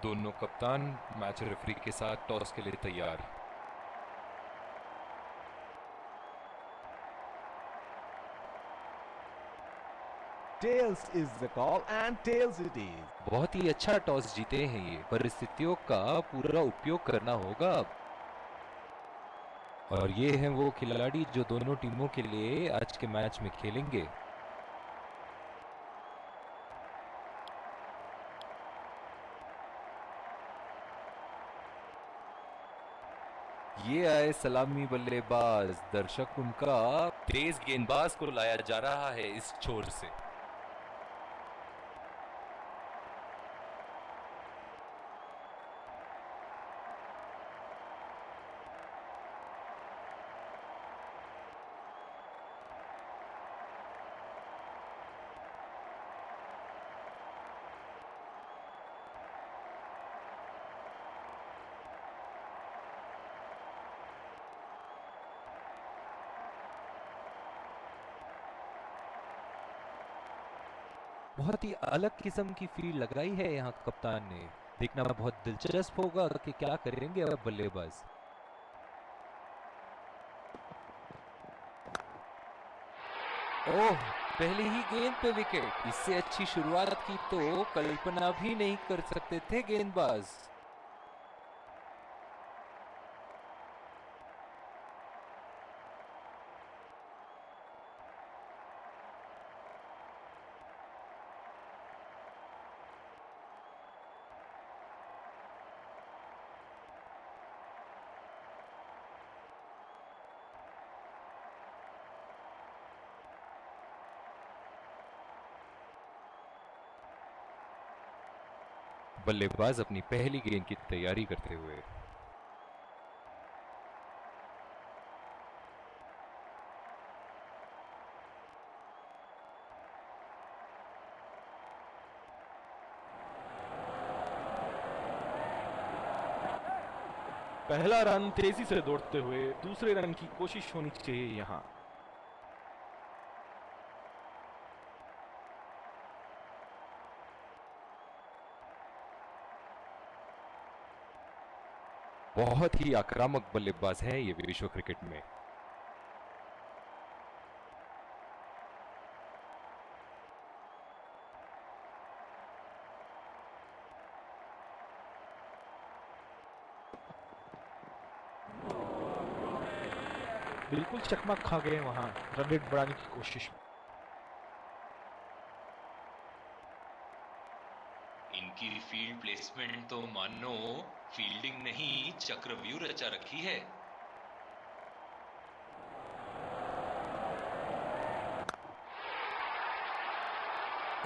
दोनों कप्तान match referee के साथ टॉस के लिए तैयार। Tails is the call and tails it is. बहुत ही अच्छा टॉस जीते हैं ये, परिस्थितियों का पूरा उपयोग करना होगा अब। और ये हैं वो खिलाड़ी जो दोनों टीमों के लिए आज के मैच में खेलेंगे। ये आए सलामी बल्लेबाज, दर्शक उनका तेज गेंदबाज को लाया जा रहा है इस छोर से। बहुत ही अलग किस्म की फील्ड लगाई है यहाँ कप्तान ने। देखना बहुत दिलचस्प होगा कि क्या करेंगे अब बल्लेबाज। ओह, पहली ही गेंद पे विकेट। इससे अच्छी शुरुआत की तो कल्पना भी नहीं कर सकते थे गेंदबाज। बल्लेबाज अपनी पहली गेंद की तैयारी करते हुए। पहला रन तेजी से दौड़ते हुए दूसरे रन की कोशिश होनी चाहिए यहां। बहुत ही आक्रामक बल्लेबाज हैं ये विश्व क्रिकेट में। बिल्कुल चकमा खा गए वहां रन रेट बढ़ाने की कोशिश में। इनकी फील्ड प्लेसमेंट तो मानो फील्डिंग नहीं चक्रव्यूह रचा रखी है।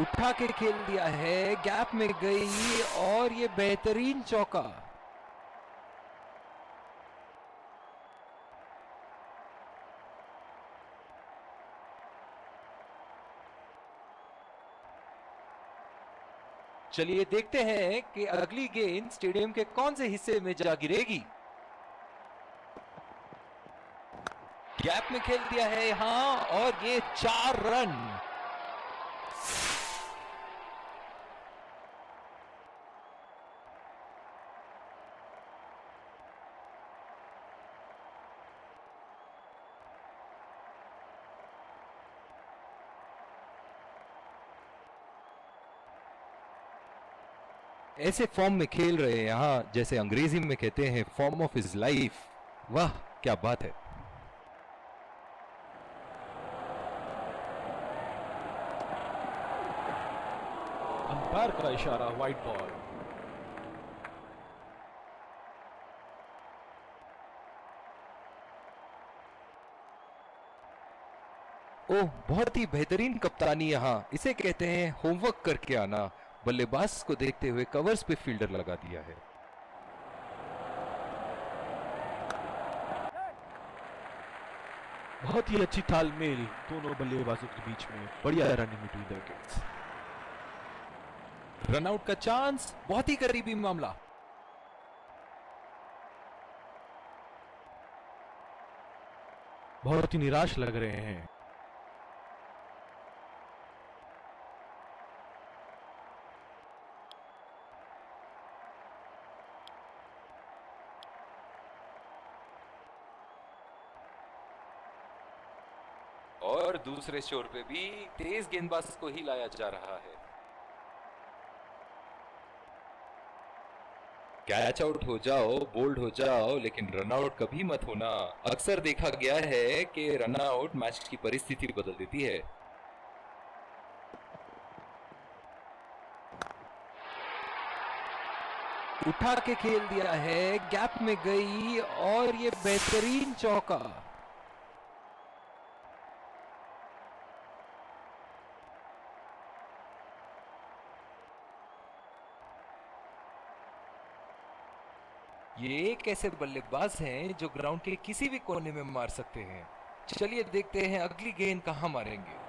उठा के खेल दिया है, गैप में गई और ये बेहतरीन चौका। चलिए देखते हैं कि अगली गेंद स्टेडियम के कौन से हिस्से में जा गिरेगी। गैप में खेल दिया है यहां और ये 4 रन। ऐसे फॉर्म में खेल रहे हैं यहां, जैसे अंग्रेजी में कहते हैं फॉर्म ऑफ हिज लाइफ। वाह क्या बात है। अंपायर का इशारा, वाइड बॉल। ओह, बहुत ही बेहतरीन कप्तानी यहां। इसे कहते हैं होमवर्क करके आना। बल्लेबाज को देखते हुए कवर्स पे फील्डर लगा दिया है। बहुत ही अच्छी तालमेल दोनों बल्लेबाजों के बीच में। बढ़िया running between the wickets. Run out का चांस, बहुत ही करीबी मामला। बहुत ही निराश लग रहे हैं। और दूसरे छोर पे भी तेज गेंदबाज को ही लाया जा रहा है। कैच आउट हो जाओ, बोल्ड हो जाओ, लेकिन रन आउट कभी मत होना। अक्सर देखा गया है कि रन आउट मैच की परिस्थिति बदल देती है। उठा के खेल दिया है, गैप में गई और ये बेहतरीन चौका। ये एक ऐसे बल्लेबाज हैं जो ग्राउंड के किसी भी कोने में मार सकते हैं। चलिए देखते हैं अगली गेंद कहां मारेंगे।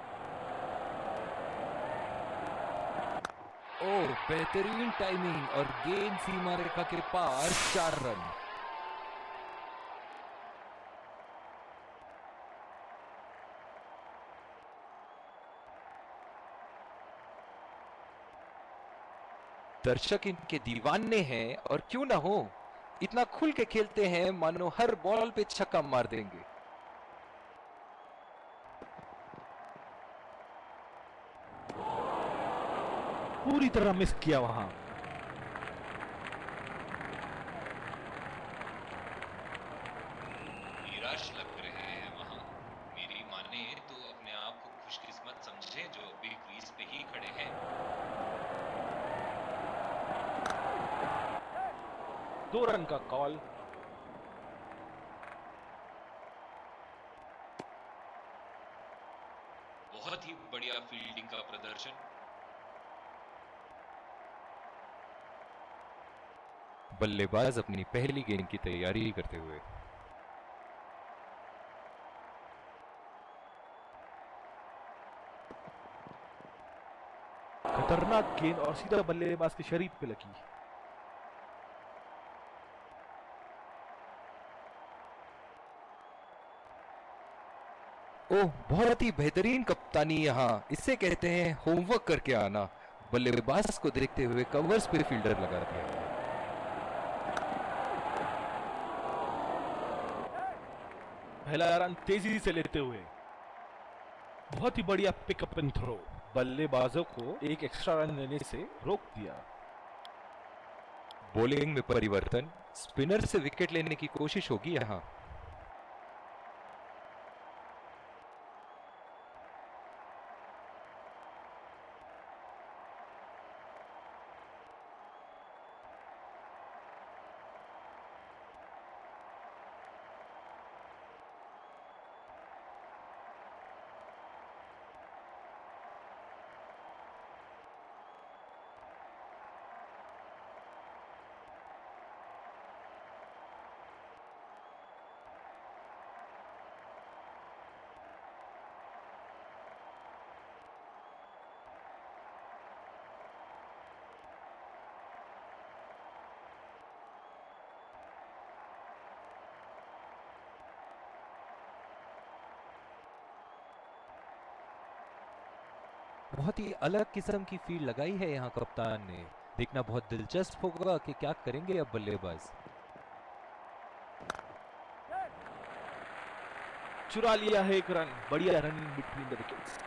ओह, बेहतरीन टाइमिंग और गेंद सीमा रेखा के पार, 4 रन। दर्शक इनके दीवाने हैं और क्यों ना हो, इतना खुल के खेलते हैं मानो हर बॉल पे छक्का मार देंगे। पूरी तरह मिस किया वहां। निराश लग रहे हैं वहां। मेरी माने तो अपने आप को खुशकिस्मत समझे जो अभी क्रीज पे ही खड़े हैं। 2 रन का कॉल। बहुत ही बढ़िया फील्डिंग का प्रदर्शन। बल्लेबाज अपनी पहली गेंद की तैयारी करते हुए। खतरनाक गेंद और सीधा बल्लेबाज के शरीर पे लगी। ओह, बहुत ही बेहतरीन कप्तानी यहाँ, इसे कहते हैं होमवर्क करके आना। बल्लेबाज को देखते हुए कवर्स पे फील्डर लगा दिया। पहला रन तेजी से लेते हुए। बहुत ही बढ़िया पिकअप एंड थ्रो। बल्लेबाजों को एक एक्स्ट्रा रन लेने से रोक दिया। बॉलिंग में परिवर्तन, स्पिनर से विकेट लेने की कोशिश होगी यहाँ। बहुत ही अलग किस्म की फील्ड लगाई है यहाँ कप्तान ने। देखना बहुत दिलचस्प होगा कि क्या करेंगे अब बल्लेबाज। चुरा लिया है एक रन। बढ़िया रनिंग बिटवीन द विकेट्स।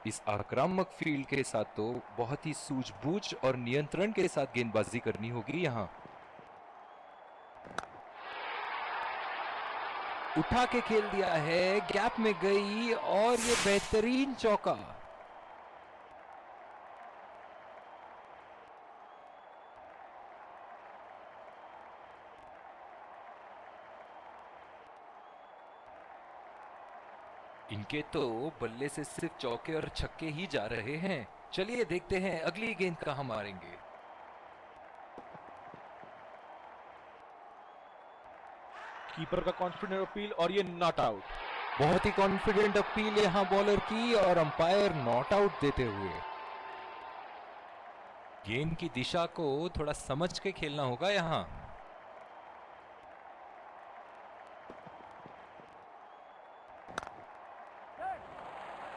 इस आक्रामक फील्ड के साथ तो बहुत ही सूझबूझ और नियंत्रण के साथ गेंदबाजी करनी होगी यहाँ। उठा के खेल दिया है, गैप में गई और ये बेहतरीन चौका। इनके तो बल्ले से सिर्फ चौके और छक्के ही जा रहे हैं। चलिए देखते हैं अगली गेंद कहां मारेंगे। कीपर का कॉन्फिडेंट अपील और ये नॉट आउट। बहुत ही कॉन्फिडेंट अपील यहां बॉलर की और अंपायर नॉट आउट देते हुए। गेंद की दिशा को थोड़ा समझ के खेलना होगा यहां।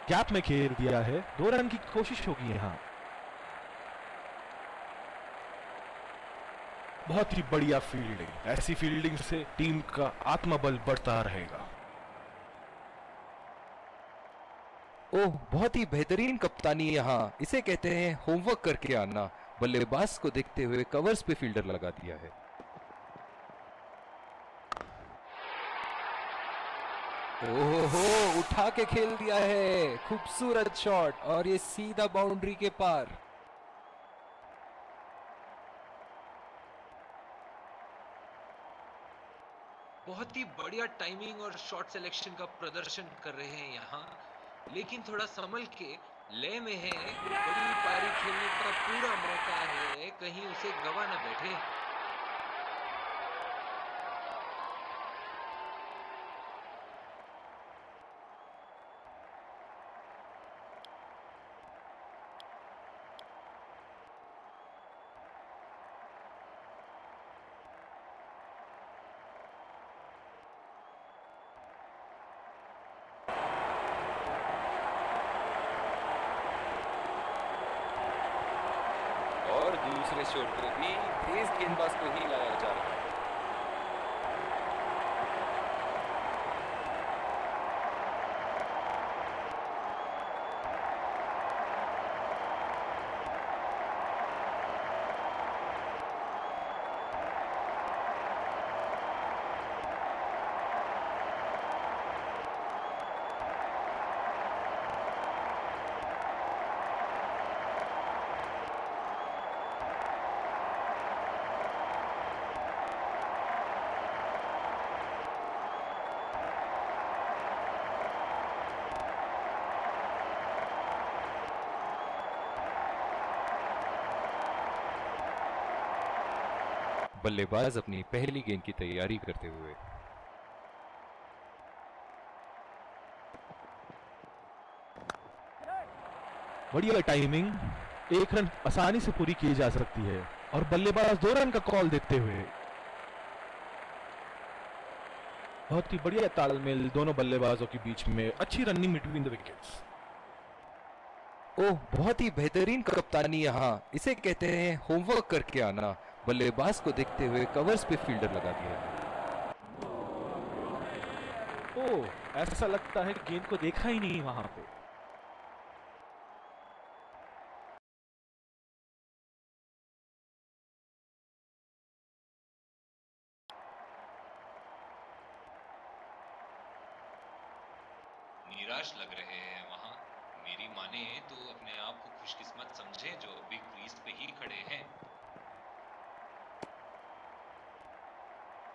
गैप में खेल दिया है, 2 रन की कोशिश होगी यहां। बहुत ही बढ़िया फील्डिंग, ऐसी फील्डिंग से टीम का आत्मबल बढ़ता रहेगा। ओह, बहुत ही बेहतरीन कप्तानी यहां, इसे कहते हैं होमवर्क करके आना। बल्लेबाज को देखते हुए कवर्स पे फील्डर लगा दिया है। ओहो, उठा के खेल दिया है, खूबसूरत शॉट और ये सीधा बाउंड्री के पार। बहुत ही बढ़िया टाइमिंग और शॉट सिलेक्शन का प्रदर्शन कर रहे हैं यहाँ, लेकिन थोड़ा संभल के, लय में है, बड़ी पारी खेलने का पूरा मौका है, कहीं उसे गवा ना बैठे। और दूसरे शॉट को भी तेज गेंदबाज को ही लाया जा रहा है। बल्लेबाज अपनी पहली गेंद की तैयारी करते हुए। बढ़िया टाइमिंग, 1 रन आसानी से पूरी की जा सकती है और बल्लेबाज 2 रन का कॉल देते हुए। बहुत ही बढ़िया तालमेल दोनों बल्लेबाजों के बीच में, अच्छी रनिंग बिटवीन द विकेट्स। ओह, बहुत ही बेहतरीन कप्तानी यहां, इसे कहते हैं होमवर्क करके आना। बल्लेबाज को देखते हुए कवर्स पे फील्डर लगा दिया है। ओह, ऐसा लगता है कि गेंद को देखा ही नहीं वहां पे। निराश लग रहे हैं वहां। मेरी माने तो अपने आप को खुशकिस्मत समझे जो बिग क्रीज पे ही खड़े हैं।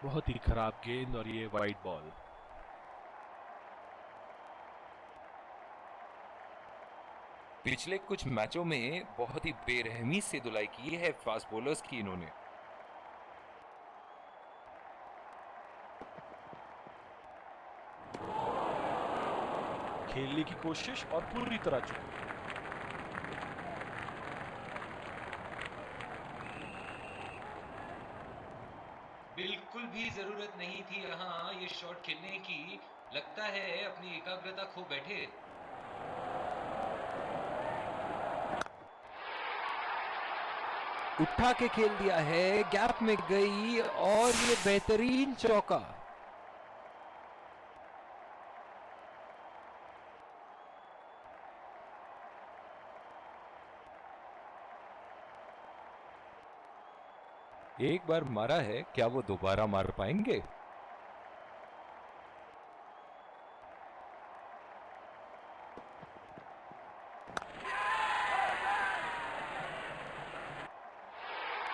बहुत ही खराब गेंद और ये वाइड बॉल। पिछले कुछ मैचों में बहुत ही बेरहमी से धुलाई की है फास्ट बॉलर्स की इन्होंने। खेलने की कोशिश और पूरी तरह चूक। बिल्कुल भी जरूरत नहीं थी यहाँ ये शॉट खेलने की। लगता है अपनी एकाग्रता खो बैठे। उठा के खेल दिया है, गैप में गई और ये बेहतरीन चौका। एक बार मारा है, क्या वो दोबारा मार पाएंगे?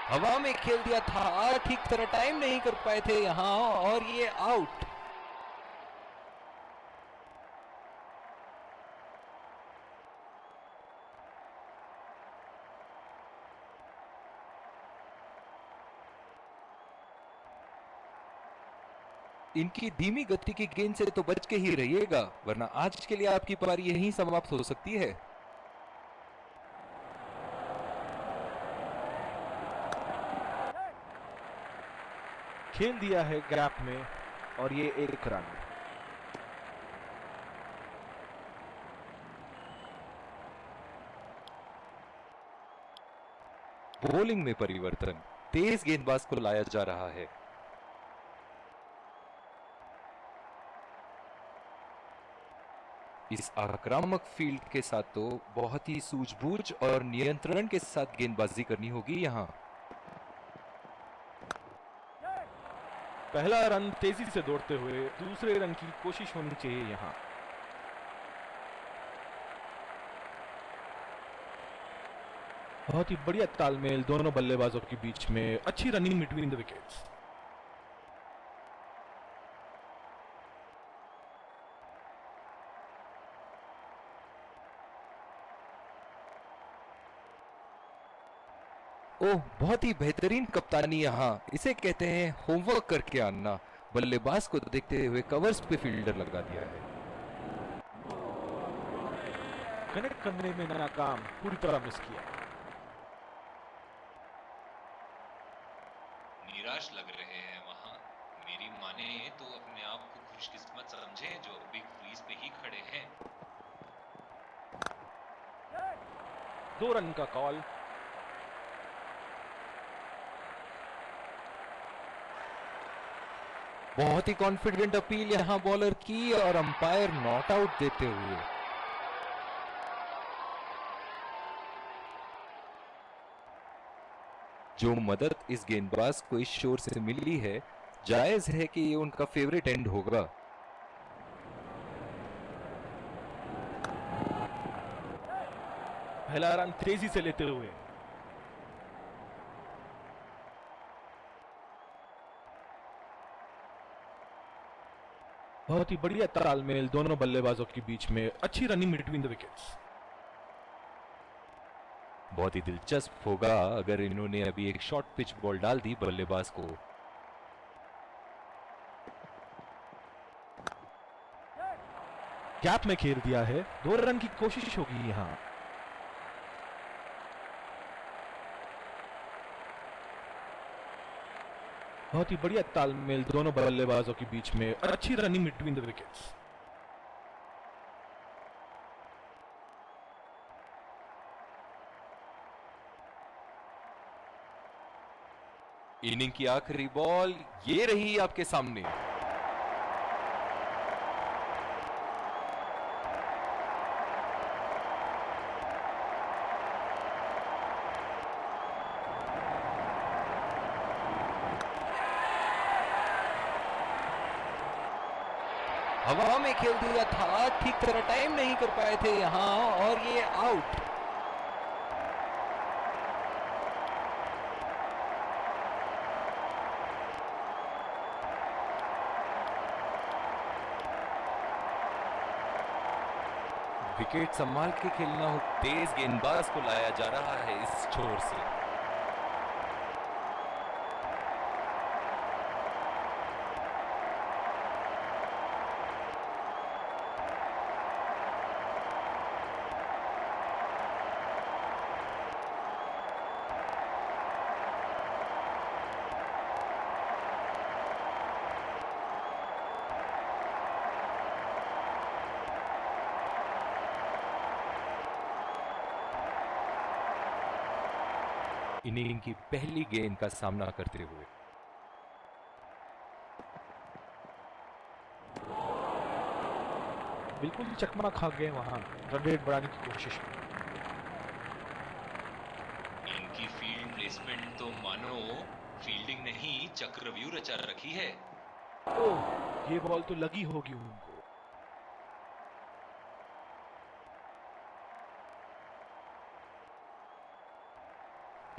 हवा में खेल दिया था, ठीक तरह टाइम नहीं कर पाए थे यहां और ये आउट। इनकी धीमी गति की गेंद से तो बच के ही रहिएगा, वरना आज के लिए आपकी पारी यहीं समाप्त हो सकती है। खेल दिया है गैप में और ये 1 रन। बॉलिंग में परिवर्तन, तेज गेंदबाज को लाया जा रहा है। इस आक्रामक फील्ड के साथ तो बहुत ही सूझबूझ और नियंत्रण के साथ गेंदबाजी करनी होगी यहां। पहला रन तेजी से दौड़ते हुए दूसरे रन की कोशिश होनी चाहिए यहां। बहुत ही बढ़िया तालमेल दोनों बल्लेबाजों के बीच में, अच्छी रनिंग बिटवीन द विकेट्स। ओह, बहुत ही बेहतरीन कप्तानी यहाँ, इसे कहते हैं होमवर्क करके आना। बल्लेबाज को देखते हुए कवर्स पे फील्डर लगा दिया है। कनेक्ट करने में नाकाम, पूरी तरह मिस किया। निराश लग रहे हैं वहां। मेरी माने तो अपने आप को खुशकिस्मत समझे जो बिग क्रीज पे ही खड़े हैं। 2 रन का कॉल। बहुत ही कॉन्फिडेंट अपील यहां बॉलर की और अंपायर नॉट आउट देते हुए। जो मदद इस गेंदबाज को इस शोर से मिली है, जायज है कि ये उनका फेवरेट एंड होगा। पहला रन तेजी से लेते हुए। बहुत ही बढ़िया तालमेल दोनों बल्लेबाजों के बीच में, अच्छी रनिंग बिटवीन द विकेट्स। बहुत ही दिलचस्प होगा अगर इन्होंने अभी एक शॉर्ट पिच बॉल डाल दी बल्लेबाज को। गैप में खेल दिया है, 2 रन की कोशिश होगी यहां। बहुत ही बढ़िया तालमेल दोनों बल्लेबाजों के बीच में, अच्छी running between the wickets. Inning की आखिरी बॉल ये रही आपके सामने। हवा में खेल दिया था, ठीक तरह टाइम नहीं कर पाए थे यहां और ये आउट। विकेट संभाल के खेलना हो, तेज गेंदबाज को लाया जा रहा है इस छोर से। इनिंग की पहली गेंद का सामना करते हुए बिल्कुल ही चकमा खा गए वहां, रन रेट बढ़ाने की कोशिश में। इनकी फील्ड प्लेसमेंट तो मानो फील्डिंग नहीं चक्रव्यूह रचा रखी है। ओह, ये बॉल तो लगी होगी उनको।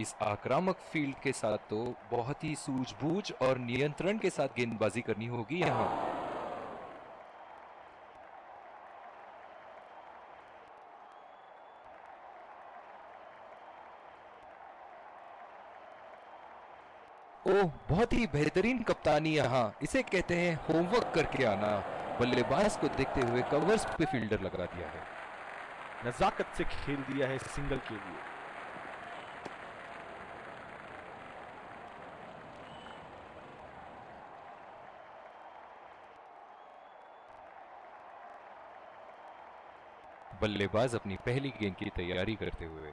इस आक्रामक फील्ड के साथ तो बहुत ही सूझबूझ और नियंत्रण के साथ गेंदबाजी करनी होगी यहां। ओह, बहुत ही बेहतरीन कप्तानी यहाँ, इसे कहते हैं होमवर्क करके आना। बल्लेबाज को देखते हुए कवर्स पे फील्डर लगा दिया है। नजाकत से खेल दिया है सिंगल के लिए। बल्लेबाज अपनी पहली गेंद की तैयारी करते हुए।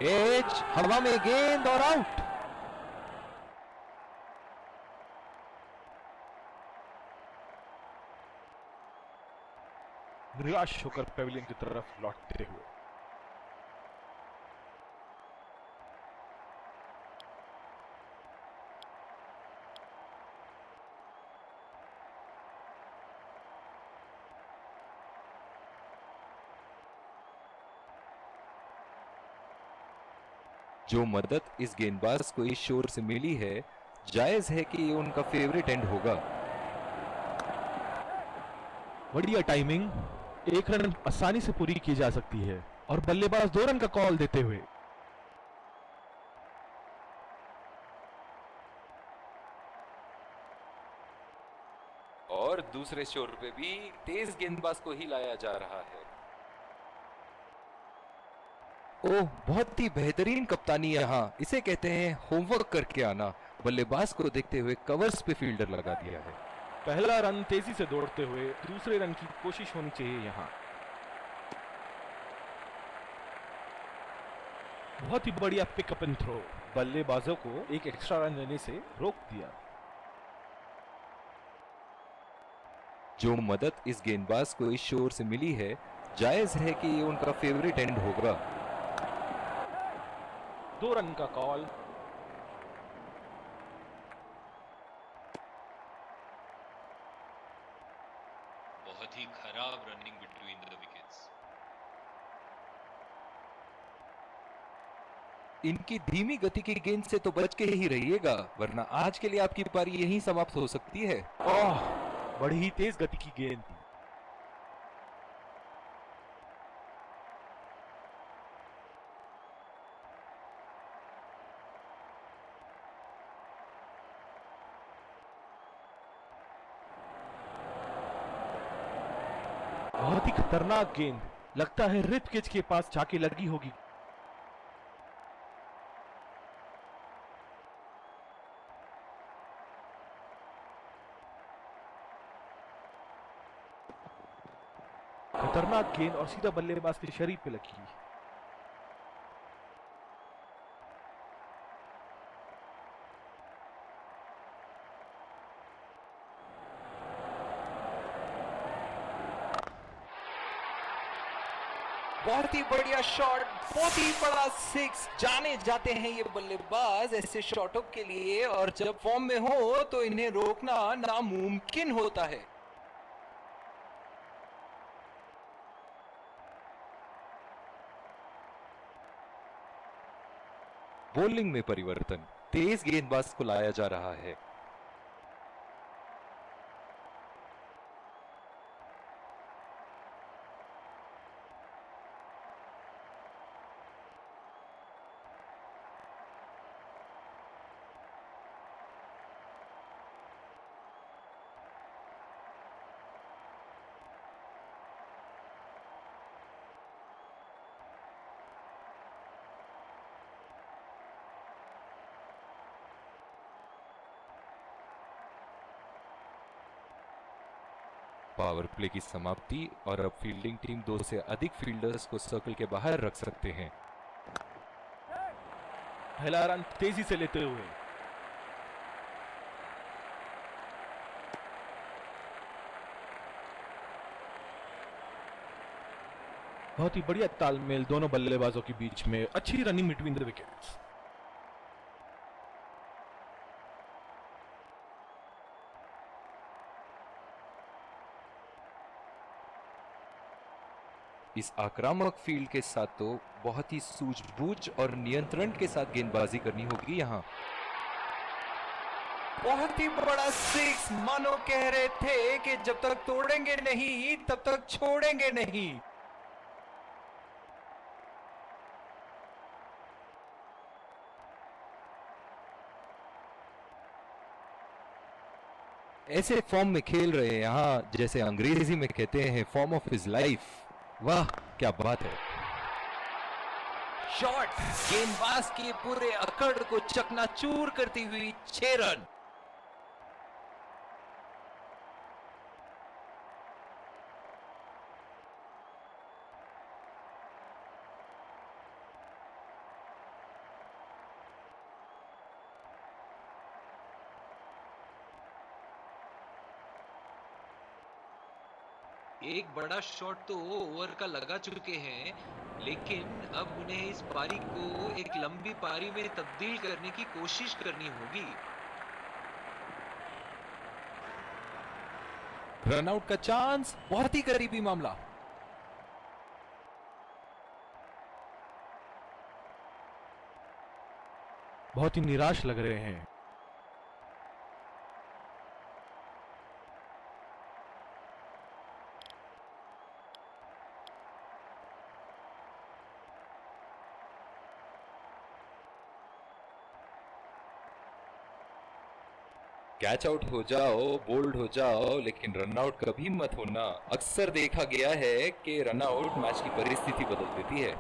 एज, हवा में गेंद और आउट। निराश होकर पेविलियन की तरफ लौटते हुए। जो मदद इस गेंदबाज को इस शोर से मिली है, जायज है कि ये उनका फेवरेट एंड होगा। बढ़िया टाइमिंग, एक रन आसानी से पूरी की जा सकती है और बल्लेबाज 2 रन का कॉल देते हुए। और दूसरे शोर पे भी तेज गेंदबाज को ही लाया जा रहा है। ओह, बहुत ही बेहतरीन कप्तानी यहाँ, इसे कहते हैं होमवर्क करके आना। बल्लेबाज को देखते हुए कवर्स पे फील्डर लगा दिया है। पहला रन तेजी से दौड़ते हुए दूसरे रन की कोशिश होनी चाहिए यहाँ। बहुत ही बढ़िया पिकअप एंड थ्रो, बल्लेबाजों को एक एक्स्ट्रा रन लेने से रोक दिया। जो मदद इस गेंदबाज को इस शोर से मिली है, जायज है कि ये उनका फेवरेट एंड होगा। 2 रन का कॉल। बहुत ही खराब रनिंग बिटवीन द विकेट्स। इनकी धीमी गति की गेंद से तो बच के ही रहिएगा, वरना आज के लिए आपकी पारी यहीं समाप्त हो सकती है। ओह, बड़ी ही तेज गति की गेंद थी। बहुत ही खतरनाक गेंद, लगता है रिप केज के पास जाके लगी होगी। खतरनाक गेंद और सीधा बल्लेबाज के शरीर पे लगी। बहुत ही बढ़िया शॉट, बहुत ही बड़ा सिक्स। जाने जाते हैं ये बल्लेबाज ऐसे शॉटों के लिए, और जब फॉर्म में हो तो इन्हें रोकना नामुमकिन होता है। बॉलिंग में परिवर्तन, तेज गेंदबाज को लाया जा रहा है। पावर प्ले की समाप्ति, और अब फील्डिंग टीम 2 से अधिक फील्डर्स को सर्कल के बाहर रख सकते हैं। पहला रन तेजी से लेते हुए। बहुत ही बढ़िया तालमेल दोनों बल्लेबाजों के बीच में, अच्छी रनिंग बिटवीन द विकेट्स। इस आक्रामक फील्ड के साथ तो बहुत ही सूझबूझ और नियंत्रण के साथ गेंदबाजी करनी होगी यहाँ। बहुत ही बड़ा सिक्स, मानो कह रहे थे कि जब तक तोड़ेंगे नहीं तब तक छोड़ेंगे नहीं। ऐसे फॉर्म में खेल रहे हैं यहाँ जैसे अंग्रेजी में कहते हैं फॉर्म ऑफ हिज लाइफ। वाह क्या बात है। शॉट गेंदबाज के पूरे अकड़ को चकनाचूर करती हुई 6 रन। एक बड़ा शॉट तो ओवर का लगा चुके हैं, लेकिन अब उन्हें इस पारी को एक लंबी पारी में तब्दील करने की कोशिश करनी होगी। रनआउट का चांस, बहुत ही करीबी मामला। बहुत ही निराश लग रहे हैं। कैच आउट हो जाओ, बोल्ड हो जाओ, लेकिन रन आउट कभी मत होना। अक्सर देखा गया है कि रन आउट मैच की परिस्थिति बदल देती है।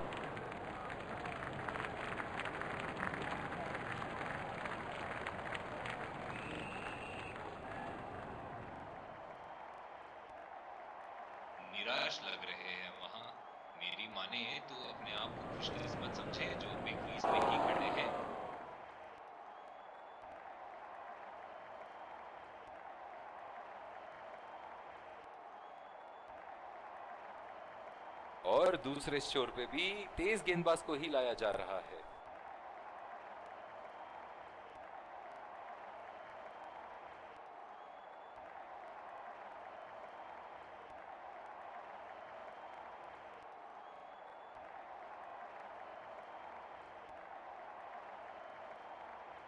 निराश लग रहे हैं वहां। मेरी माने तो अपने आप को खुशकिस्मत समझे जो बिग क्रीज में ही खड़े हैं। और दूसरे छोर पे भी तेज गेंदबाज को ही लाया जा रहा है।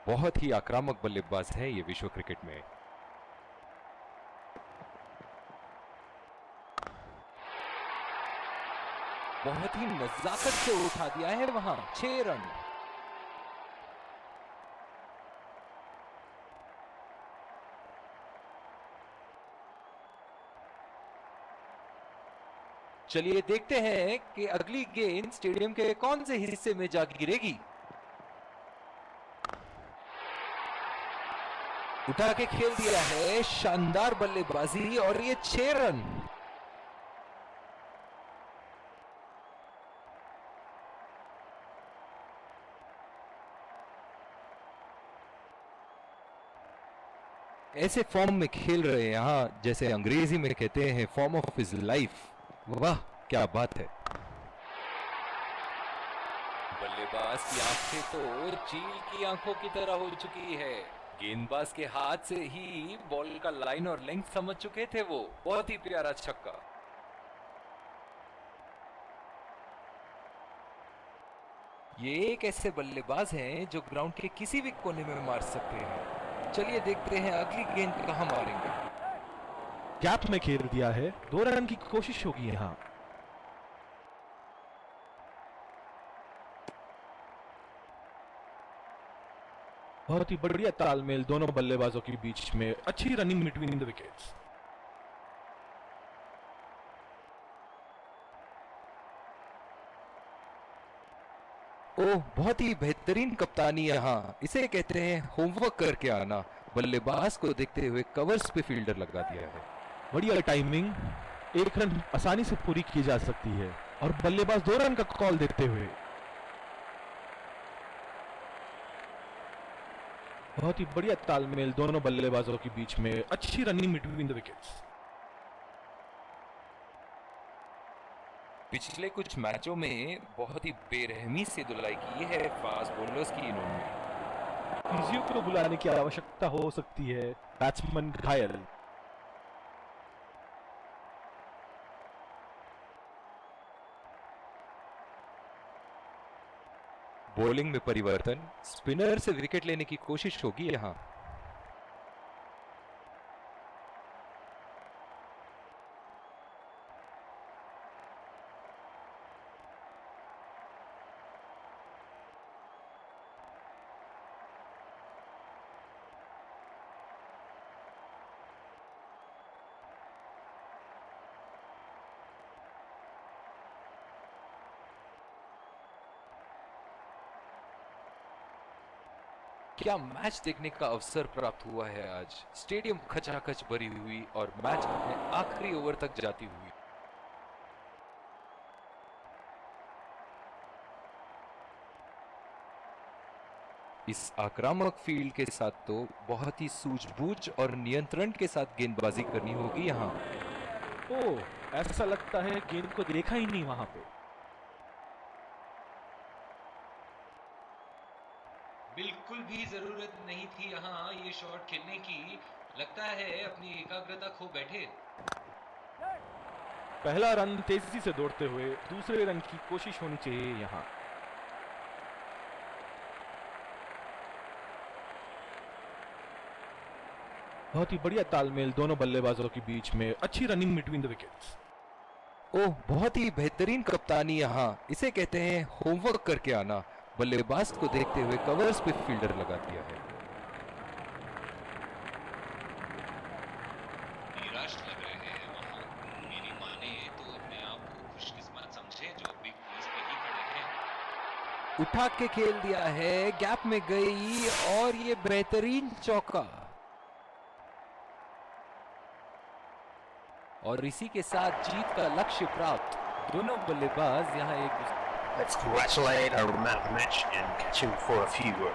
बहुत ही आक्रामक बल्लेबाज है ये विश्व क्रिकेट में। बहुत ही नजाकत से उठा दिया है वहां। 6 रन। चलिए देखते हैं कि अगली गेंद स्टेडियम के कौन से हिस्से में जा गिरेगी। उठा के खेल दिया है, शानदार बल्लेबाजी, और ये 6 रन। ऐसे फॉर्म में खेल रहे हैं यहाँ जैसे अंग्रेजी में कहते हैं फॉर्म ऑफ हिज लाइफ। वाह क्या बात है। बल्लेबाज की आंखें तो चील की आंखों की तरह हो चुकी है। गेंदबाज के हाथ से ही बॉल का लाइन और लेंथ समझ चुके थे वो। बहुत ही प्यारा छक्का। ये एक ऐसे बल्लेबाज हैं जो ग्राउंड के किसी भी कोने में मार सकते हैं। चलिए देखते हैं अगली गेंद कहां मारेंगे। गैप में खेल दिया है, 2 रन की कोशिश होगी यहां। बहुत ही बढ़िया तालमेल दोनों बल्लेबाजों के बीच में, अच्छी रनिंग बिटवीन द विकेट्स। ओह बहुत ही बेहतरीन कप्तानी यहाँ। इसे कहते हैं होमवर्क करके आना। बल्लेबाज को देखते हुए कवर्स पे फील्डर लगा दिया है। बढ़िया टाइमिंग, 1 रन आसानी से पूरी की जा सकती है और बल्लेबाज 2 रन का कॉल देते हुए। बहुत ही बढ़िया तालमेल दोनों बल्लेबाजों के बीच में, अच्छी रनिंग बिटवीन द विकेट्स। पिछले कुछ मैचों में बहुत ही बेरहमी से धुलाई की है फास्ट बॉलर्स की इन्होंने। फिजियो को बुलाने की आवश्यकता हो सकती है। बैट्समैन घायल। बॉलिंग में परिवर्तन, स्पिनर से विकेट लेने की कोशिश होगी यहां। क्या मैच देखने का अवसर प्राप्त हुआ है आज। स्टेडियम खचाखच भरी हुई और मैच अपने आखिरी ओवर तक जाती हुई। इस आक्रामक फील्ड के साथ तो बहुत ही सूझबूझ और नियंत्रण के साथ गेंदबाजी करनी होगी यहाँ। ओह, ऐसा लगता है गेंद को देखा ही नहीं वहां पे। बिल्कुल भी जरूरत नहीं थी यहाँ ये शॉट खेलने की। लगता है अपनी एकाग्रता खो बैठे। पहला रन तेजी से दौड़ते हुए दूसरे रन की कोशिश होनी चाहिए यहाँ। बहुत ही बढ़िया तालमेल दोनों बल्लेबाजों के बीच में, अच्छी रनिंग बिटवीन द विकेट्स। ओह, बहुत ही बेहतरीन कप्तानी यहाँ। इसे कहते हैं होमवर्क करके आना। बल्लेबाज को देखते हुए कवर्स पे फील्डर लगा दिया है। निराश लग रहे हैं वहाँ। मेरी माने तो अपने आप को खुशकिस्मत समझे जो बिग क्रीज पे ही खड़े हैं। उठा के खेल दिया है, गैप में गई और ये बेहतरीन चौका। और इसी के साथ जीत का लक्ष्य प्राप्त। दोनों बल्लेबाज यहाँ एक Let's congratulate our man of the match and catch him for a few words.